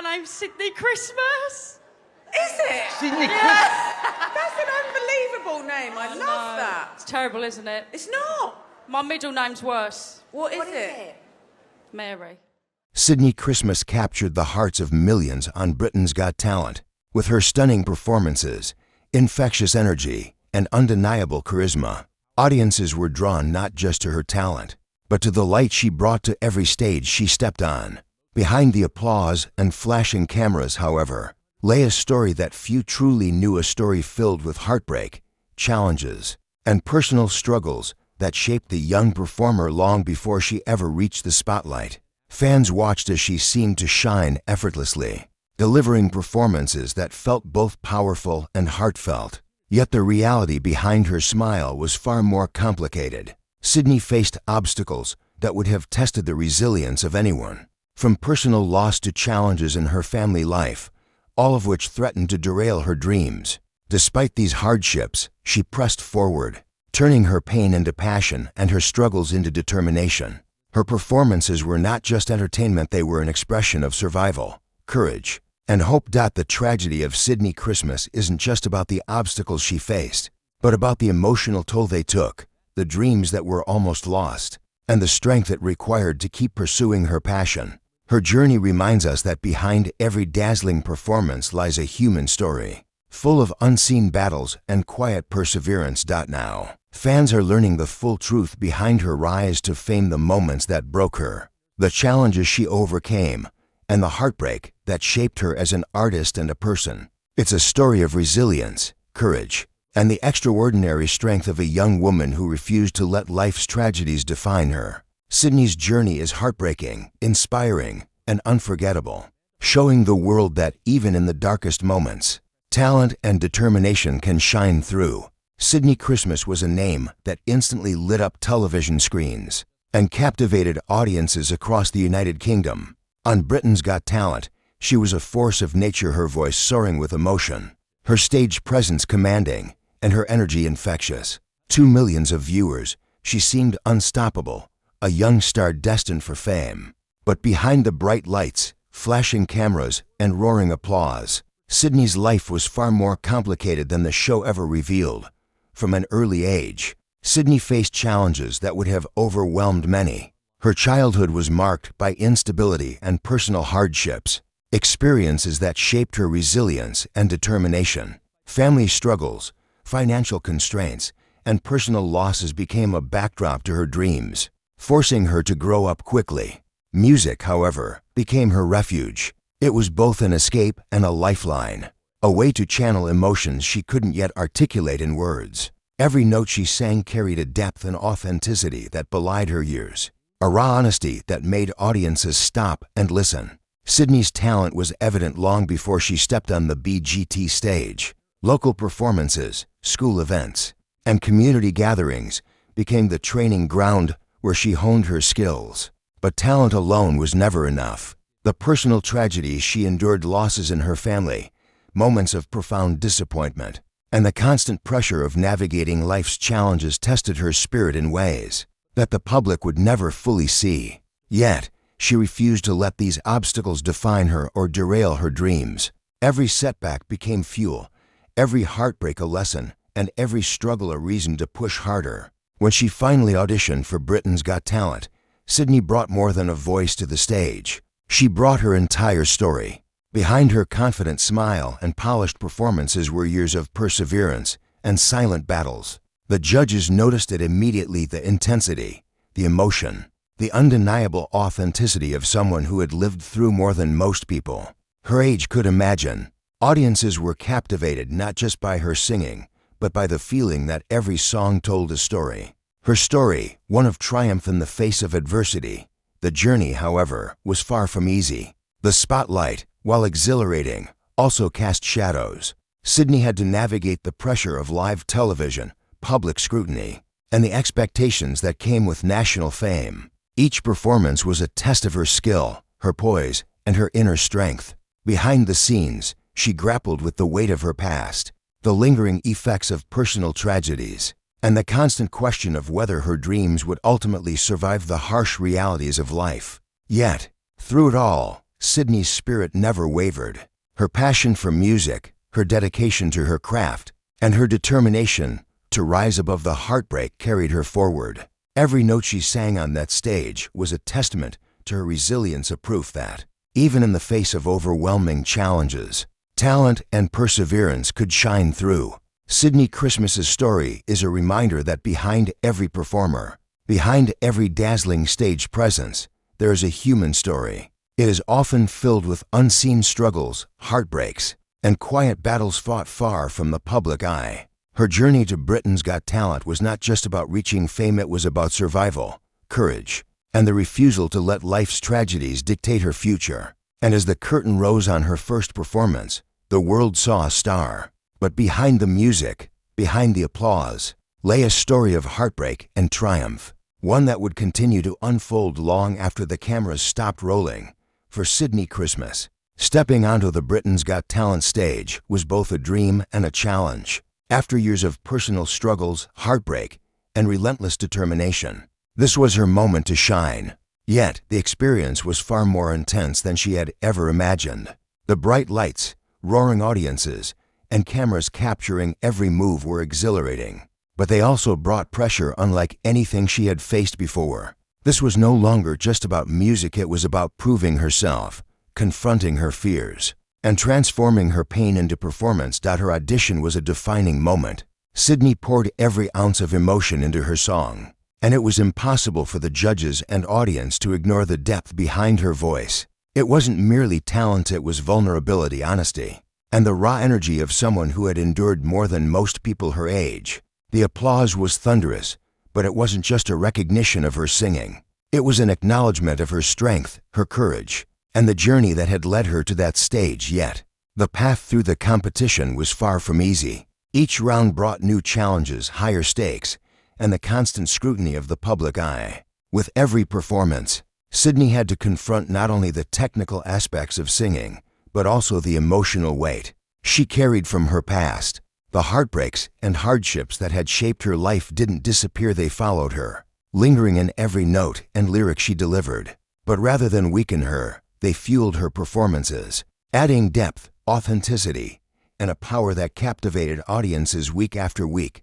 name's Sydney Christmas. Is it? Sydney That's an unbelievable name. I love that. It's terrible, isn't it? It's not. My middle name's worse. What is it? Mary. Sydney Christmas captured the hearts of millions on Britain's Got Talent. With her stunning performances, infectious energy, and undeniable charisma, audiences were drawn not just to her talent, but to the light she brought to every stage she stepped on. Behind the applause and flashing cameras, however, lay a story that few truly knew, a story filled with heartbreak, challenges, and personal struggles that shaped the young performer long before she ever reached the spotlight. Fans watched as she seemed to shine effortlessly, delivering performances that felt both powerful and heartfelt. Yet the reality behind her smile was far more complicated. Sydney faced obstacles that would have tested the resilience of anyone, from personal loss to challenges in her family life, all of which threatened to derail her dreams. Despite these hardships, she pressed forward, turning her pain into passion and her struggles into determination. Her performances were not just entertainment, they were an expression of survival, courage, and hope. The tragedy of Sydney Christmas isn't just about the obstacles she faced, but about the emotional toll they took, the dreams that were almost lost, and the strength it required to keep pursuing her passion. Her journey reminds us that behind every dazzling performance lies a human story, full of unseen battles and quiet perseverance. Now, fans are learning the full truth behind her rise to fame, the moments that broke her, the challenges she overcame, and the heartbreak that shaped her as an artist and a person. It's a story of resilience, courage, and the extraordinary strength of a young woman who refused to let life's tragedies define her. Sydney's journey is heartbreaking, inspiring, and unforgettable, showing the world that even in the darkest moments, talent and determination can shine through. Sydney Christmas was a name that instantly lit up television screens and captivated audiences across the United Kingdom. On Britain's Got Talent, she was a force of nature, her voice soaring with emotion, her stage presence commanding, and her energy infectious. To millions of viewers, she seemed unstoppable, a young star destined for fame. But behind the bright lights, flashing cameras, and roaring applause, Sydney's life was far more complicated than the show ever revealed. From an early age, Sydney faced challenges that would have overwhelmed many. Her childhood was marked by instability and personal hardships, experiences that shaped her resilience and determination. Family struggles, financial constraints, and personal losses became a backdrop to her dreams, forcing her to grow up quickly. Music, however, became her refuge. It was both an escape and a lifeline, a way to channel emotions she couldn't yet articulate in words. Every note she sang carried a depth and authenticity that belied her years, a raw honesty that made audiences stop and listen. Sydney's talent was evident long before she stepped on the BGT stage. Local performances, school events, and community gatherings became the training ground where she honed her skills. But talent alone was never enough. The personal tragedies she endured, losses in her family, moments of profound disappointment, and the constant pressure of navigating life's challenges tested her spirit in ways that the public would never fully see. Yet, she refused to let these obstacles define her or derail her dreams. Every setback became fuel, every heartbreak a lesson, and every struggle a reason to push harder. When she finally auditioned for Britain's Got Talent, Sydney brought more than a voice to the stage. She brought her entire story. Behind her confident smile and polished performances were years of perseverance and silent battles. The judges noticed it immediately, the intensity, the emotion, the undeniable authenticity of someone who had lived through more than most people her age could imagine. Audiences were captivated not just by her singing, but by the feeling that every song told a story. Her story, one of triumph in the face of adversity. The journey, however, was far from easy. The spotlight, while exhilarating, also cast shadows. Sydney had to navigate the pressure of live television, public scrutiny, and the expectations that came with national fame. Each performance was a test of her skill, her poise, and her inner strength. Behind the scenes, she grappled with the weight of her past, the lingering effects of personal tragedies, and the constant question of whether her dreams would ultimately survive the harsh realities of life. Yet, through it all, Sydney's spirit never wavered. Her passion for music, her dedication to her craft, and her determination to rise above the heartbreak carried her forward. Every note she sang on that stage was a testament to her resilience, a proof that, even in the face of overwhelming challenges, talent and perseverance could shine through. Sydney Christmas's story is a reminder that behind every performer, behind every dazzling stage presence, there is a human story. It is often filled with unseen struggles, heartbreaks, and quiet battles fought far from the public eye. Her journey to Britain's Got Talent was not just about reaching fame, it was about survival, courage, and the refusal to let life's tragedies dictate her future. And as the curtain rose on her first performance, the world saw a star. But behind the music, behind the applause, lay a story of heartbreak and triumph, one that would continue to unfold long after the cameras stopped rolling. For Sydney Christmas, stepping onto the Britain's Got Talent stage was both a dream and a challenge. After years of personal struggles, heartbreak, and relentless determination, this was her moment to shine. Yet, the experience was far more intense than she had ever imagined. The bright lights, roaring audiences, and cameras capturing every move were exhilarating. But they also brought pressure unlike anything she had faced before. This was no longer just about music, it was about proving herself, confronting her fears, and transforming her pain into performance. Her audition was a defining moment. Sydney poured every ounce of emotion into her song, and it was impossible for the judges and audience to ignore the depth behind her voice. It wasn't merely talent, it was vulnerability, honesty, and the raw energy of someone who had endured more than most people her age. The applause was thunderous, but it wasn't just a recognition of her singing. It was an acknowledgement of her strength, her courage, and the journey that had led her to that stage. Yet, the path through the competition was far from easy. Each round brought new challenges, higher stakes, and the constant scrutiny of the public eye. With every performance, Sydney had to confront not only the technical aspects of singing, but also the emotional weight she carried from her past. The heartbreaks and hardships that had shaped her life didn't disappear, they followed her, lingering in every note and lyric she delivered. But rather than weaken her, they fueled her performances, adding depth, authenticity, and a power that captivated audiences week after week.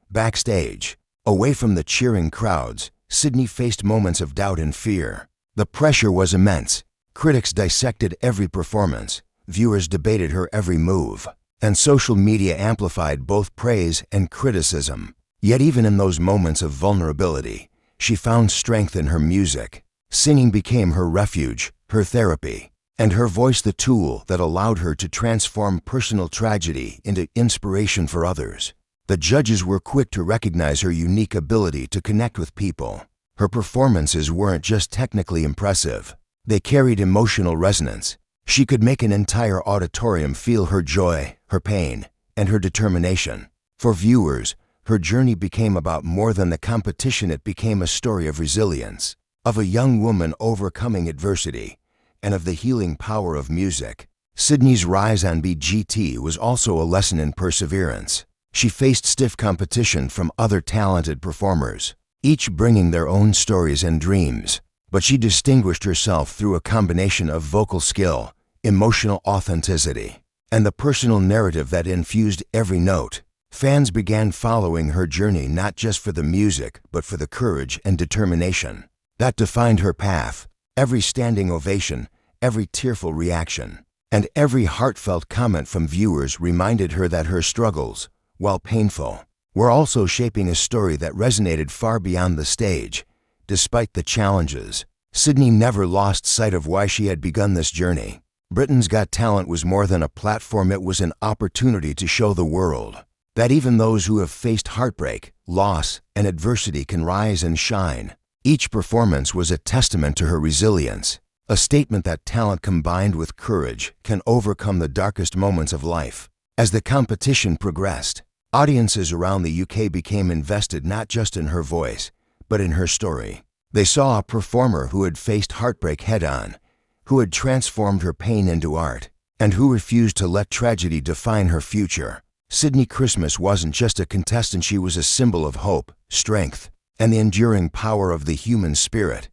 Backstage, away from the cheering crowds, Sydney faced moments of doubt and fear. The pressure was immense. Critics dissected every performance, viewers debated her every move, and social media amplified both praise and criticism. Yet even in those moments of vulnerability, she found strength in her music. Singing became her refuge, her therapy, and her voice the tool that allowed her to transform personal tragedy into inspiration for others. The judges were quick to recognize her unique ability to connect with people. Her performances weren't just technically impressive, they carried emotional resonance. She could make an entire auditorium feel her joy, her pain, and her determination. For viewers, her journey became about more than the competition. It became a story of resilience, of a young woman overcoming adversity, and of the healing power of music. Sydney's rise on BGT was also a lesson in perseverance. She faced stiff competition from other talented performers, each bringing their own stories and dreams. But she distinguished herself through a combination of vocal skill, emotional authenticity, and the personal narrative that infused every note. Fans began following her journey not just for the music, but for the courage and determination that defined her path. Every standing ovation, every tearful reaction, and every heartfelt comment from viewers reminded her that her struggles, while painful, were also shaping a story that resonated far beyond the stage. Despite the challenges, Sydney never lost sight of why she had begun this journey. Britain's Got Talent was more than a platform, it was an opportunity to show the world that even those who have faced heartbreak, loss, and adversity can rise and shine. Each performance was a testament to her resilience, a statement that talent combined with courage can overcome the darkest moments of life. As the competition progressed, audiences around the UK became invested not just in her voice, but in her story. They saw a performer who had faced heartbreak head-on, who had transformed her pain into art, and who refused to let tragedy define her future. Sydney Christmas wasn't just a contestant, she was a symbol of hope, strength, and the enduring power of the human spirit.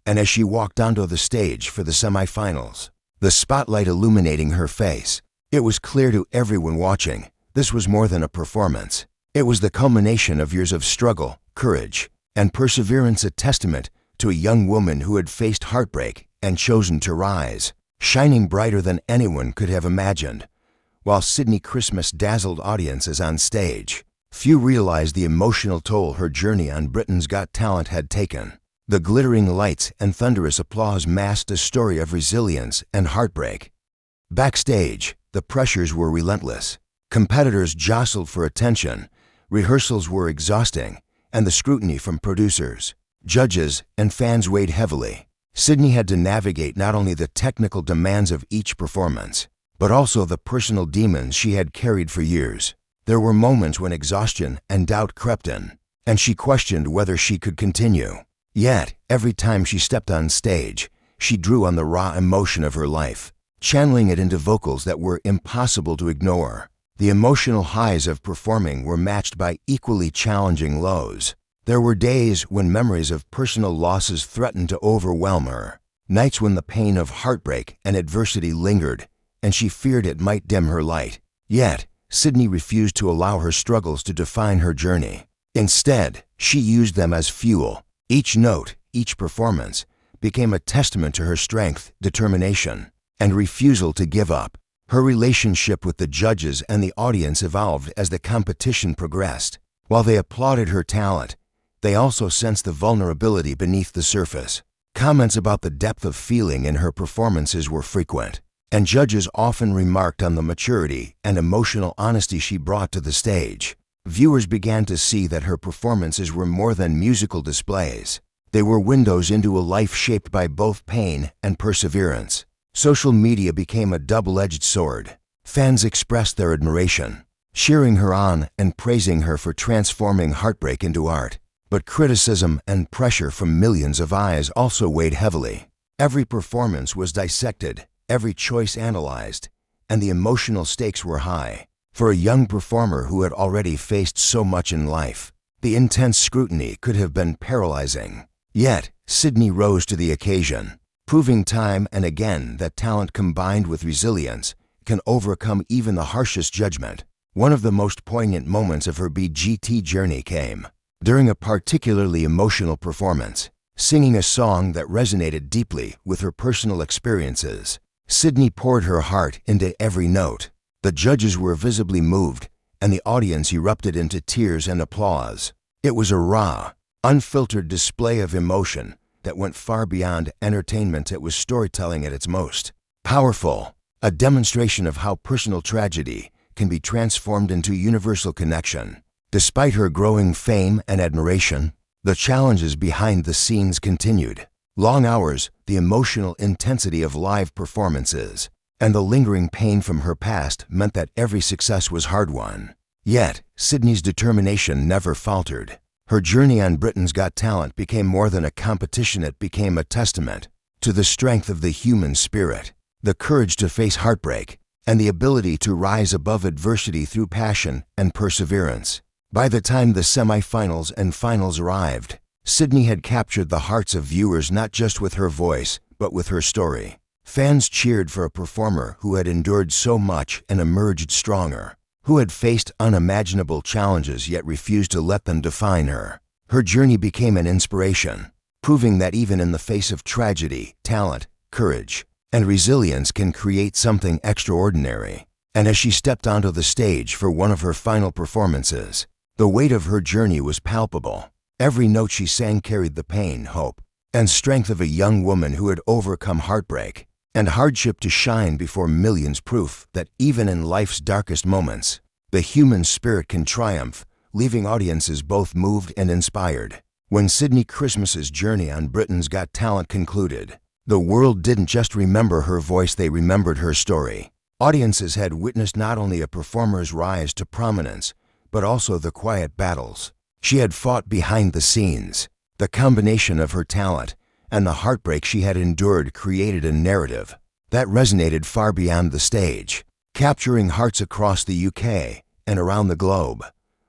And as she walked onto the stage for the semifinals, the spotlight illuminating her face. It was clear to everyone watching, this was more than a performance. It was the culmination of years of struggle, courage, and perseverance, a testament to a young woman who had faced heartbreak and chosen to rise, shining brighter than anyone could have imagined. While Sydney Christmas dazzled audiences on stage, few realized the emotional toll her journey on Britain's Got Talent had taken. The glittering lights and thunderous applause masked a story of resilience and heartbreak. Backstage, the pressures were relentless. Competitors jostled for attention, rehearsals were exhausting, and the scrutiny from producers, judges, and fans weighed heavily. Sydney had to navigate not only the technical demands of each performance, but also the personal demons she had carried for years. There were moments when exhaustion and doubt crept in, and she questioned whether she could continue. Yet, every time she stepped on stage, she drew on the raw emotion of her life, channeling it into vocals that were impossible to ignore. The emotional highs of performing were matched by equally challenging lows. There were days when memories of personal losses threatened to overwhelm her, nights when the pain of heartbreak and adversity lingered, and she feared it might dim her light. Yet, Sydney refused to allow her struggles to define her journey. Instead, she used them as fuel. Each note, each performance, became a testament to her strength, determination, and refusal to give up. Her relationship with the judges and the audience evolved as the competition progressed. While they applauded her talent, they also sensed the vulnerability beneath the surface. Comments about the depth of feeling in her performances were frequent, and judges often remarked on the maturity and emotional honesty she brought to the stage. Viewers began to see that her performances were more than musical displays. They were windows into a life shaped by both pain and perseverance. Social media became a double-edged sword. Fans expressed their admiration, cheering her on and praising her for transforming heartbreak into art. But criticism and pressure from millions of eyes also weighed heavily. Every performance was dissected, every choice analyzed, and the emotional stakes were high. For a young performer who had already faced so much in life, the intense scrutiny could have been paralyzing. Yet, Sydney rose to the occasion, proving time and again that talent combined with resilience can overcome even the harshest judgment. One of the most poignant moments of her BGT journey came during a particularly emotional performance, singing a song that resonated deeply with her personal experiences. Sydney poured her heart into every note. The judges were visibly moved, and the audience erupted into tears and applause. It was a raw, unfiltered display of emotion that went far beyond entertainment. It was storytelling at its most powerful, a demonstration of how personal tragedy can be transformed into universal connection. Despite her growing fame and admiration, the challenges behind the scenes continued. Long hours, the emotional intensity of live performances, and the lingering pain from her past meant that every success was hard-won. Yet, Sydney's determination never faltered. Her journey on Britain's Got Talent became more than a competition. It became a testament to the strength of the human spirit, the courage to face heartbreak, and the ability to rise above adversity through passion and perseverance. By the time the semi-finals and finals arrived, Sydney had captured the hearts of viewers not just with her voice, but with her story. Fans cheered for a performer who had endured so much and emerged stronger, who had faced unimaginable challenges yet refused to let them define her. Her journey became an inspiration, proving that even in the face of tragedy, talent, courage, and resilience can create something extraordinary. And as she stepped onto the stage for one of her final performances, the weight of her journey was palpable. Every note she sang carried the pain, hope, and strength of a young woman who had overcome heartbreak and hardship to shine before millions, proof that even in life's darkest moments, the human spirit can triumph, leaving audiences both moved and inspired. When Sydney Christmas's journey on Britain's Got Talent concluded, the world didn't just remember her voice, they remembered her story. Audiences had witnessed not only a performer's rise to prominence, but also the quiet battles she had fought behind the scenes. The combination of her talent and the heartbreak she had endured created a narrative that resonated far beyond the stage, capturing hearts across the UK and around the globe.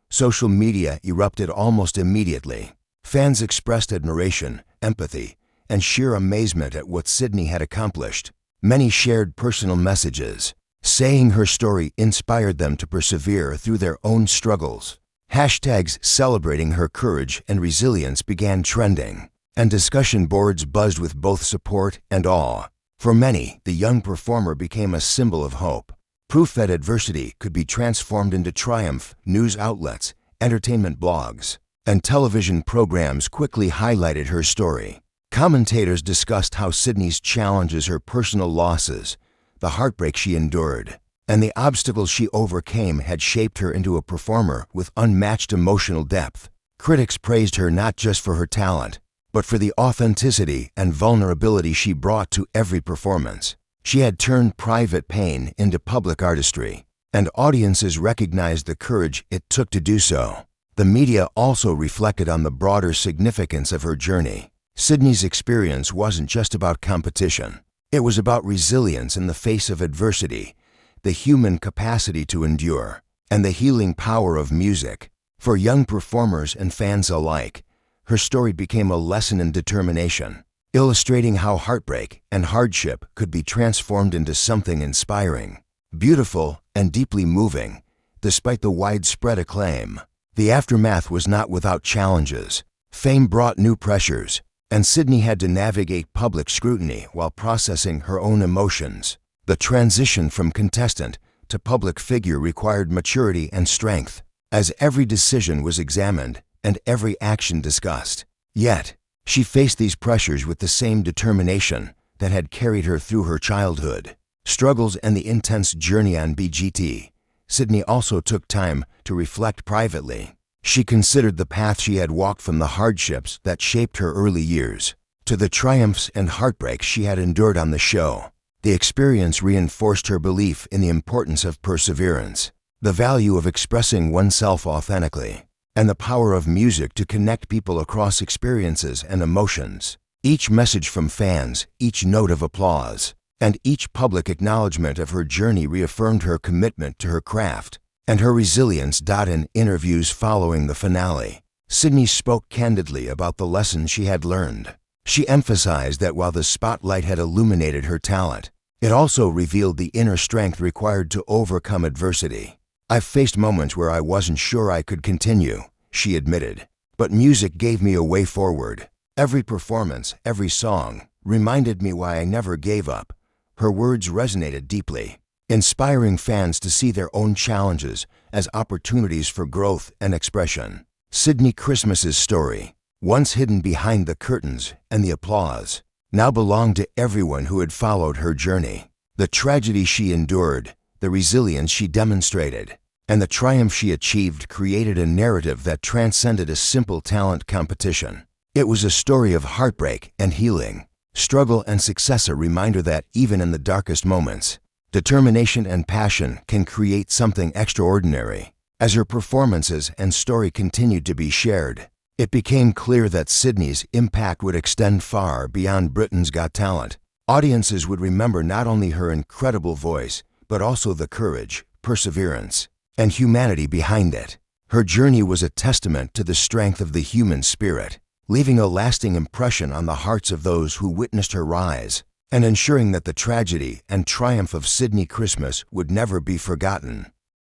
Social media erupted almost immediately. Fans expressed admiration, empathy, and sheer amazement at what Sydney had accomplished. Many shared personal messages, saying her story inspired them to persevere through their own struggles. Hashtags celebrating her courage and resilience began trending, and discussion boards buzzed with both support and awe. For many, the young performer became a symbol of hope, proof that adversity could be transformed into triumph. News outlets, entertainment blogs, and television programs quickly highlighted her story. Commentators discussed how Sydney's challenges, her personal losses, the heartbreak she endured, and the obstacles she overcame had shaped her into a performer with unmatched emotional depth. Critics praised her not just for her talent, but for the authenticity and vulnerability she brought to every performance. She had turned private pain into public artistry, and audiences recognized the courage it took to do so. The media also reflected on the broader significance of her journey. Sydney's experience wasn't just about competition. It was about resilience in the face of adversity, the human capacity to endure, and the healing power of music. For young performers and fans alike, her story became a lesson in determination, illustrating how heartbreak and hardship could be transformed into something inspiring, beautiful, and deeply moving. Despite the widespread acclaim, the aftermath was not without challenges. Fame brought new pressures, and Sydney had to navigate public scrutiny while processing her own emotions. The transition from contestant to public figure required maturity and strength, as every decision was examined and every action discussed. Yet, she faced these pressures with the same determination that had carried her through her childhood struggles and the intense journey on BGT. Sydney also took time to reflect privately. She considered the path she had walked, from the hardships that shaped her early years to the triumphs and heartbreaks she had endured on the show. The experience reinforced her belief in the importance of perseverance, the value of expressing oneself authentically, and the power of music to connect people across experiences and emotions. Each message from fans, each note of applause, and each public acknowledgement of her journey reaffirmed her commitment to her craft and her resilience. In interviews following the finale, Sydney spoke candidly about the lessons she had learned. She emphasized that while the spotlight had illuminated her talent, it also revealed the inner strength required to overcome adversity. "I've faced moments where I wasn't sure I could continue," she admitted, "but music gave me a way forward. Every performance, every song, reminded me why I never gave up." Her words resonated deeply, inspiring fans to see their own challenges as opportunities for growth and expression. Sydney Christmas's story, once hidden behind the curtains and the applause, now belonged to everyone who had followed her journey. The tragedy she endured, the resilience she demonstrated, and the triumph she achieved created a narrative that transcended a simple talent competition. It was a story of heartbreak and healing, struggle and success, a reminder that even in the darkest moments, determination and passion can create something extraordinary. As her performances and story continued to be shared, it became clear that Sydney's impact would extend far beyond Britain's Got Talent. Audiences would remember not only her incredible voice, but also the courage, perseverance, and humanity behind it. Her journey was a testament to the strength of the human spirit, leaving a lasting impression on the hearts of those who witnessed her rise, and ensuring that the tragedy and triumph of Sydney Christmas would never be forgotten.